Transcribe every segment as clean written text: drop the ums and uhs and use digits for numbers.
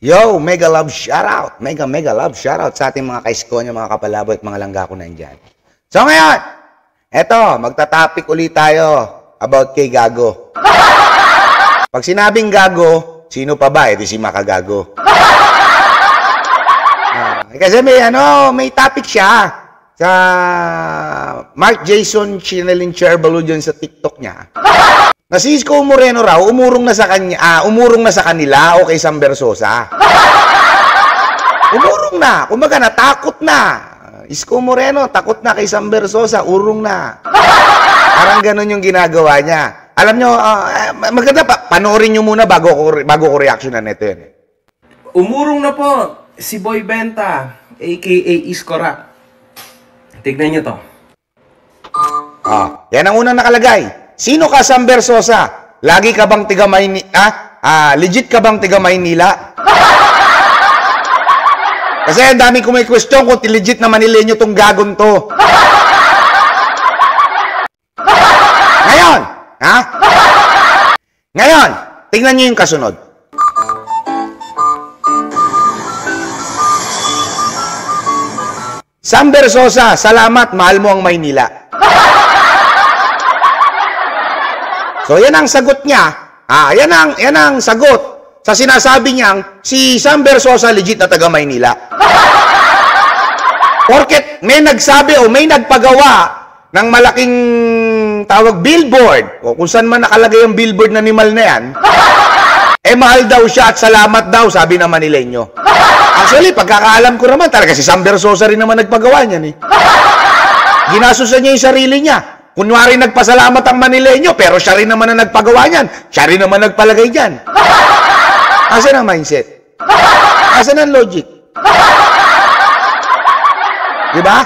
Yo, mega love shoutout. Mega love shoutout sa ating mga kaisko niya, mga kapalabo at mga langga ko nandyan. So ngayon, eto, magta-topic ulit tayo about kay Gago. Pag sinabing Gago, sino pa ba? Di si Makagago. Kasi may topic siya sa Mark Jason Chinelin Cherbalo dyan sa TikTok niya. Na si Isko Moreno raw, umurong na sa kanila o kay Sam Bersosa. Umurong na. Kumbaga natakot na. Isko Moreno, takot na kay Sam Bersosa, urong na. Parang ganun yung ginagawa niya. Alam nyo, maganda pa, panoorin nyo muna bago ko reactionan ito yun. Umurong na po si Boy Benta, aka Isko Rap. Tignan nyo to. Yan ang unang nakalagay. Sino ka, Sam Bersosa? Lagi ka bang tiga Maynila? Legit ka bang tiga Maynila? Kasi ang dami ko may question kung legit na Manileño tong gagon to. Ngayon, Ngayon, tingnan nyo yung kasunod. Sam Bersosa, salamat, mahal mo ang Maynila. So, yan ang sagot niya. Yan ang sagot sa sinasabi niyang si Sam Bersosa legit na taga Maynila. Porket may nagsabi o may nagpagawa ng malaking tawag billboard o kung saan man nakalagay ang billboard na animal na yan, mahal daw siya at salamat daw, sabi ng Manileño. Actually, pagkakaalam ko naman, talaga si Sam Bersosa rin naman nagpagawa niyan eh. Ginasusan niya yung sarili niya. Kunwari nagpasalamat ang Manileño, pero siya rin naman ang nagpagawa niyan. Siya rin naman nagpalagay diyan. Asan ang mindset? Asan ang logic? Diba?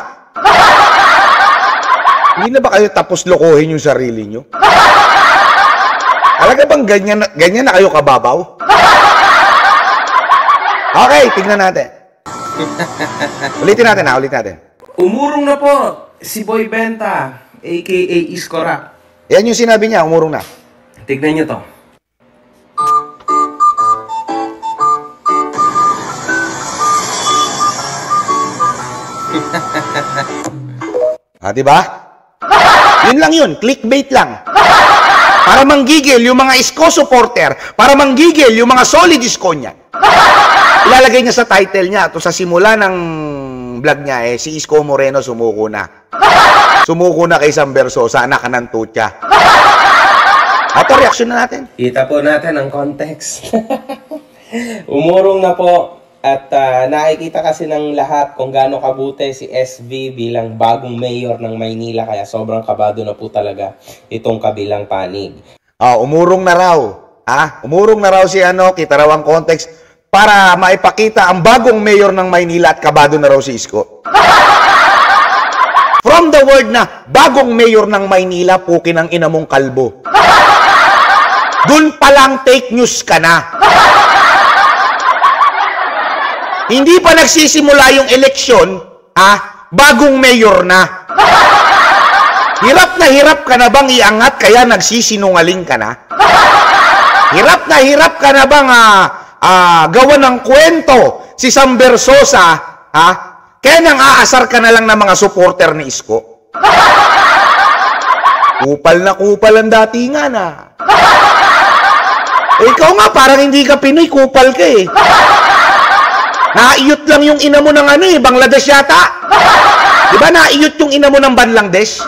Hindi na ba kayo tapos lokohin yung sarili nyo? Talaga bang ganyan na kayo kababaw? Okay, tignan natin. Ulitin natin. Umurong na po si Boy Benta, aka Isko Rap. Yan yung sinabi niya, umurong na. Tignan nyo to. Diba? Yun lang yun, clickbait lang. Para manggigil yung mga Isko supporter, para manggigil yung mga solid Isko niya. Ilalagay niya sa title niya, to sa simula ng vlog niya, si Isko Moreno sumuko na. Sumuko na kay Sam Bersosa, anak ka ng tutya. Ito, reaction na natin. Kita po natin ang context. Umurong na po at nakikita kasi ng lahat kung gaano kabuti si SV bilang bagong mayor ng Maynila, kaya sobrang kabado na po talaga itong kabilang panig. Umurong na raw. Umurong na raw si kita raw ang context para maipakita ang bagong mayor ng Maynila at kabado na raw si Isko. From the word na bagong mayor ng Maynila, pukin ang ina mong kalbo. Dun palang fake news ka na. Hindi pa nagsisimula yung eleksyon, bagong mayor na. Hirap ka na bang iangat kaya nagsisinungaling ka na? Hirap ka na bang gawa ng kwento si Sam Bersosa, kaya nang aasar ka na lang ng mga supporter ni Isko? Kupal ang datingan ikaw nga, parang hindi ka Pinoy, kupal ka eh. Naiyot lang yung ina mo ng Bangladesh yata. Diba naiyot yung ina mo ng Bangladesh?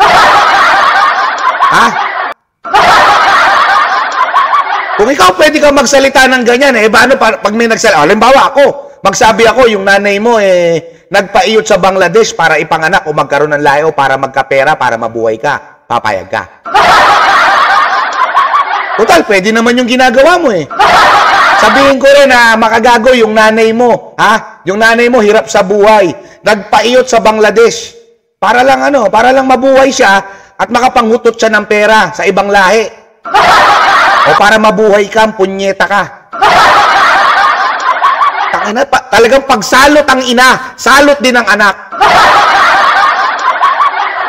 Kung ikaw pwede ka magsalita ng ganyan, paano pag may nagsalita? Halimbawa ako, magsabi ako, yung nanay mo nagpaiyot sa Bangladesh para ipanganak o magkaroon ng lahi o para magkapera, para mabuhay ka. Papayag ka. Total, pwede naman yung ginagawa mo Sabihin ko rin na makagago yung nanay mo. Yung nanay mo hirap sa buhay. Nagpaiyot sa Bangladesh. Para lang mabuhay siya at makapanghutot siya ng pera sa ibang lahi. O para mabuhay ka, punyeta ka. Talagang pagsalot ang ina, salot din ang anak.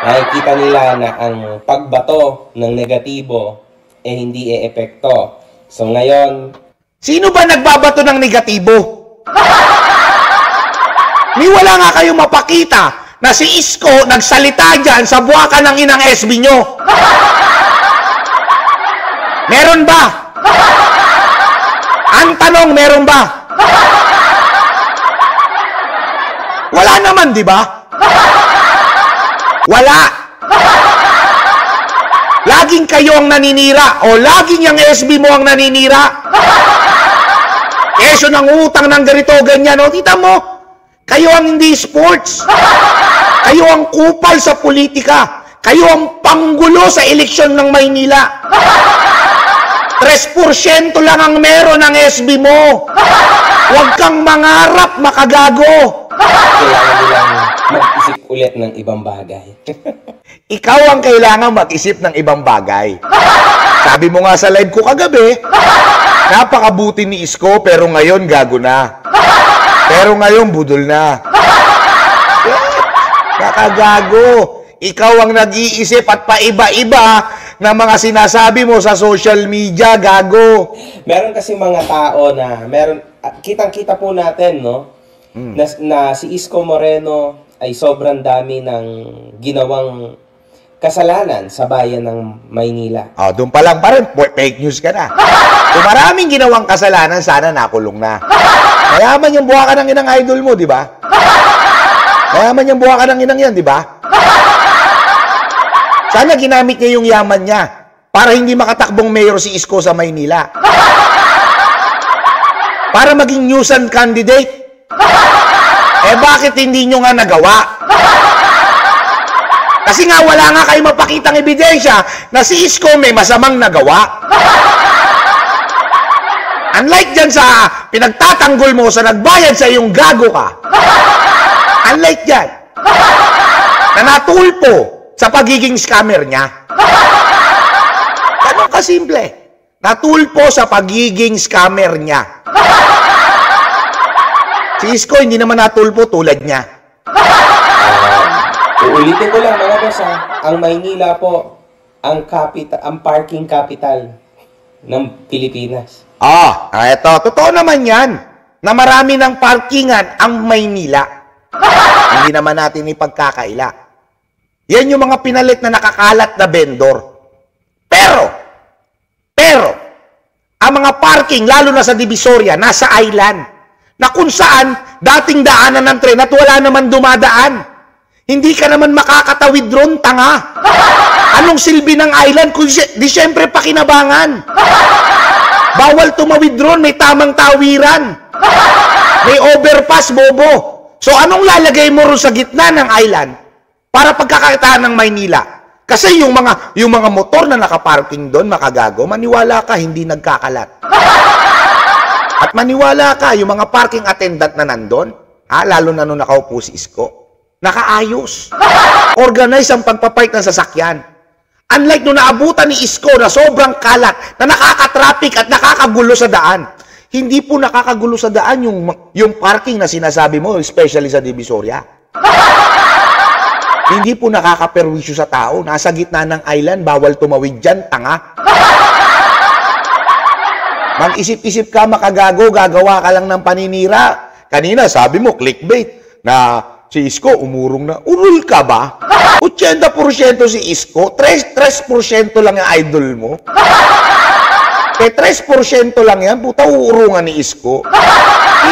Nakikita nila na ang pagbato ng negatibo hindi epekto. So ngayon, sino ba nagbabato ng negatibo? Ni wala nga kayo mapakita na si Isko nagsalita dyan sa buwakan ng inang SB nyo. Meron ba? Ang tanong, meron ba? Wala naman, di ba? Wala. Laging kayo ang naninira o laging yung SB mo ang naninira. Kesyo ng utang ng ganito, ganyan. O, tita mo, kayo ang hindi sports. Kayo ang kupal sa politika. Kayo ang panggulo sa eleksyon ng Maynila. 3% lang ang meron ng SB mo. Huwag kang mangarap, makagago. Kailangan nilang mag-isip ulit ng ibang bagay. Ikaw ang kailangan mag-isip ng ibang bagay. Sabi mo nga sa live ko kagabi, napakabuti ni Isko pero ngayon gago na. Pero ngayon budol na. Nakagago. Ikaw ang nag-iisip at paiba-iba na mga sinasabi mo sa social media, gago. Meron kasi mga tao na, kitang-kita po natin, no? Na si Isko Moreno ay sobrang dami ng ginawang kasalanan sa bayan ng Maynila. Oh, doon pa lang pa rin, fake news ka na. Kung maraming ginawang kasalanan, sana nakulong na. Mayaman yung buha ka ng inang idol mo, di ba? Mayaman yung buha ka ng inang yan, di ba? Sana ginamit niya yung yaman niya para hindi makatakbong mayor si Isko sa Maynila. Para maging nuisance candidate. Eh bakit hindi nyo nga nagawa? Kasi nga wala nga kayo mapakitang ebidensya na si Isko may masamang nagawa. Unlike dyan sa pinagtatanggol mo sa nagbayad sa iyong gago ka. Unlike dyan. Na natulpo sa pagiging scammer niya. Ganun kasimple. Natulpo sa pagiging scammer niya. Si Isko hindi naman natulpo tulad niya. Uulitin ko lang mga boss, ang Maynila po, ang parking capital ng Pilipinas. Eto, totoo naman yan, na marami ng parkingan ang Maynila. Hindi naman natin ipagkakaila. Yan yung mga pinalit na nakakalat na vendor. Pero, ang mga parking, lalo na sa Divisoria, nasa island, na kung saan dating daanan ng tren at wala naman dumadaan. Hindi ka naman makakatawid ron, tanga. Anong silbi ng island kung di syempre pakinabangan? Bawal tumawid ron, may tamang tawiran. May overpass, bobo. So anong lalagay mo ron sa gitna ng island para pagkakakitaan ng Maynila? Kasi yung mga motor na nakaparking doon, makagago, maniwala ka, hindi nagkakalat. At maniwala ka, yung mga parking attendant na nandun, lalo na nung nakaupo si Isko, nakaayos. Organize ang pagpapark ng sasakyan. Unlike nung naabutan ni Isko na sobrang kalat, na nakaka-traffic at nakakagulo sa daan. Hindi po nakakagulo sa daan yung parking na sinasabi mo, especially sa Divisoria. Hindi po nakakaperwisyo sa tao. Nasa gitna ng island, bawal tumawid dyan, tanga. Mag-isip-isip ka, makagago, gagawa ka lang ng paninira. Kanina, sabi mo, clickbait, na si Isko umurong na. Urul ka ba? 80% si Isko, 3% lang yung idol mo. 3% lang yan, puta, uurungan ni Isko.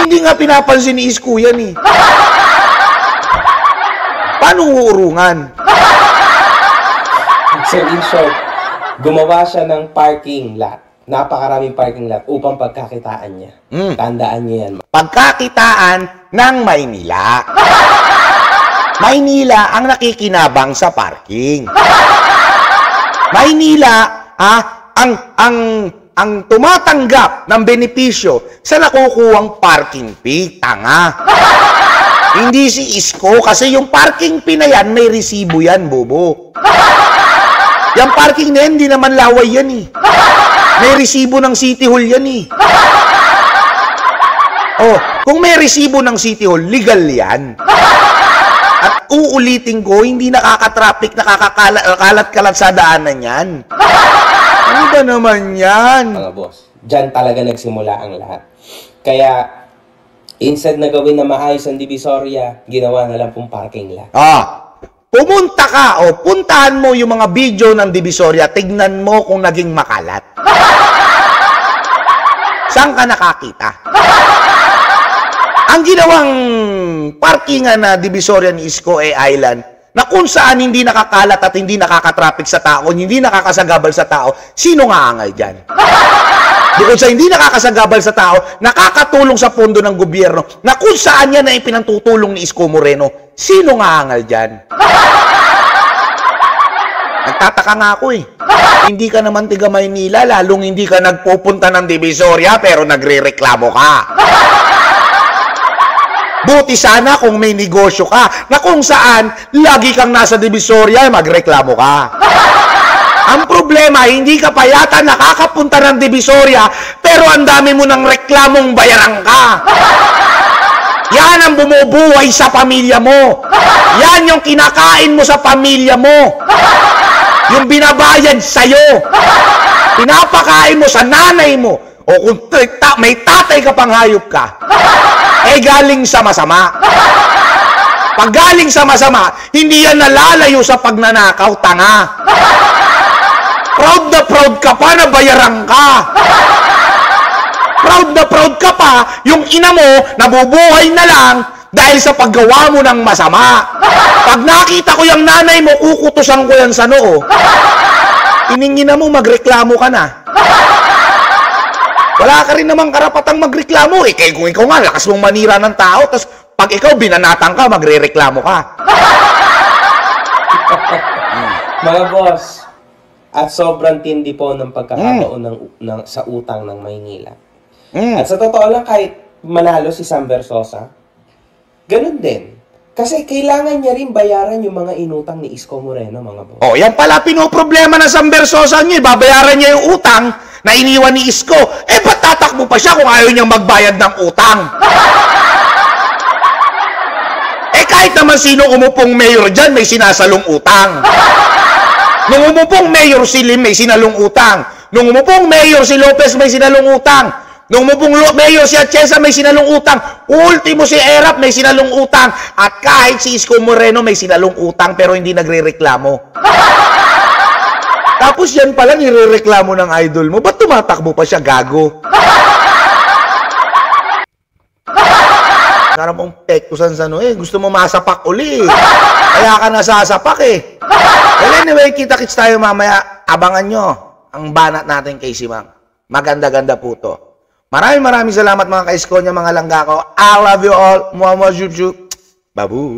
Hindi nga pinapansin ni Isko yan eh. Paano uurungan? So in short, gumawa siya ng parking lot. Napakaraming parking lot upang pagkakitaan niya. Tandaan niyo yan. Pagkakitaan ng Maynila. Maynila ang nakikinabang sa parking. Maynila, ang tumatanggap ng benepisyo sa nakukuhang parking fee, tanga. Hindi si Isko kasi yung parking fee na yan, may resibo yan, bobo. Yung parking na yan, hindi naman laway yan eh. May resibo ng City Hall yan eh. Kung may resibo ng City Hall, legal yan. At uulitin ko, hindi nakaka-traffic, nakakalat-kalat sa daanan yan. Ano ba naman yan? Mga boss, dyan talaga nagsimula ang lahat. Kaya, Instead na gawin na maayos ang Divisoria, ginawa na lang pong parking lot. Pumunta ka o puntahan mo yung mga video ng Divisoria, tignan mo kung naging makalat. Saan ka nakakita? Ang ginawang parkingan na Divisoria ni Isko Island, na kung saan hindi nakakalat at hindi nakakatraffic sa tao, hindi nakakasagabal sa tao, sino nga angay dyan? Bukod sa hindi nakakasagabal sa tao, nakakatulong sa pondo ng gobyerno, na kung saan yan na ipinantutulong ni Isko Moreno, sino nga angal dyan? Nagtataka nga ako eh. Hindi ka naman tiga Maynila, lalong hindi ka nagpupunta ng Divisoria, pero nagre-reklamo ka. Buti sana kung may negosyo ka, na kung saan lagi kang nasa Divisoria, magreklamo ka. Ang problema, hindi ka pa yata nakakapunta ng Divisoria, pero ang dami mo ng reklamong bayaran ka. Yan ang bumubuhay sa pamilya mo. Yan yung kinakain mo sa pamilya mo. Yung binabayad sa'yo. Pinapakain mo sa nanay mo. O kung may tatay ka pang hayop ka, eh galing sa masama. Pag galing sa masama, hindi yan nalalayo sa pagnanakaw, tanga. Proud na proud ka pa na bayaran ka. Proud na proud ka pa, yung ina mo nabubuhay na lang dahil sa paggawa mo ng masama. Pag nakita ko yung nanay mo, kukutusan ko yan sa noo. Iningina mo, magreklamo ka na. Wala ka rin namang karapatang magreklamo. Kaya kung ikaw nga, lakas mong manira ng tao, tapos pag ikaw binanatang ka, magre-reklamo ka. Mga boss, at sobrang tindi po ng pagkakataon sa utang ng Maynila. At sa totoo lang, kahit manalo si Sam Versosa, ganun din. Kasi kailangan niya rin bayaran yung mga inutang ni Isko Moreno, mga boss. Yan pala pinoproblema ng Sam Versosa niya. Babayaran niya yung utang na iniwan ni Isko. Ba't tatakbo pa siya kung ayaw niyang magbayad ng utang? Kahit naman sino umupong mayor dyan, may sinasalong utang. Nung umupong mayor si Lim, may sinalong utang. Nung umupong mayor si Lopez, may sinalong utang. Nung umupong mayor si Atienza, may sinalong utang. Ultimo si Erap, may sinalong utang. At kahit si Isko Moreno, may sinalong utang pero hindi nagre-reklamo. Tapos yan pala nire-reklamo ng idol mo. Ba't tumatakbo pa siya, gago? Para mong pektusan sa gusto mo masapak uli. Kaya ka nasasapak eh. Well, anyway, kita-kits tayo mamaya. Abangan nyo ang banat natin kay Simang. Maganda-ganda po to. Maraming salamat mga kaisko niya, mga langga ko. I love you all. Muamua, jup, jup. Babus.